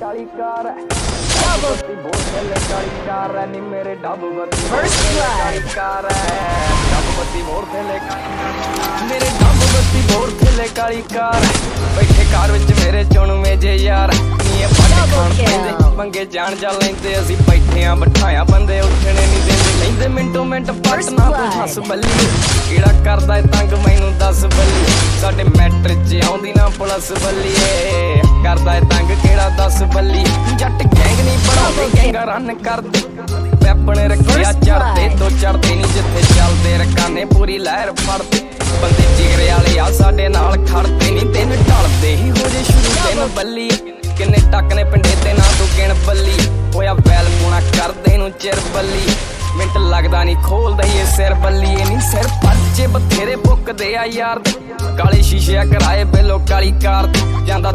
काली car dub बत्ती बोतल काली car नी मेरे डब बत्ती काली कार डब बत्ती बोतल मेरे डब बत्ती बोतल काली कार बैठे कार विच मेरे चुनवे जे यार नी पट खान पैंदे पंगे जान जा लैंदे असीं बैठे आ बिठाया बंदे उठने नहीं देंदे लैंदे मिंटो मिंट पट ना तू हस बल्ली किहड़ा करदा तंग मैनू दस बल्ली साडे मैट्रिक च आउंदी ना पुलिस बल्लीए करदा तंग किहड़ा दस बल्ली जट गैंग नहीं पढ़ाते गैंगा रन करदे वैपन रखिया चढ़दे दो चढ़दे नहीं जिथे चलदे रकाने पूरी लहर फड़दे बंदे जिगरे वाले आ साडे नाल खड़दे नहीं तेन ढलदे ही हो जे शुरू तेन बल्ली किन्ने टक ने पिंडे ते ना तू गिण बल्ली होया वैल पूना करदे नू चिर बल्ली मिंट लगदा नहीं खोलदा ये सिर बल्ली नहीं सिर पर्चे बथेरे पुकदे आ यार काले शीशे कराए बेलो काली कार जांदा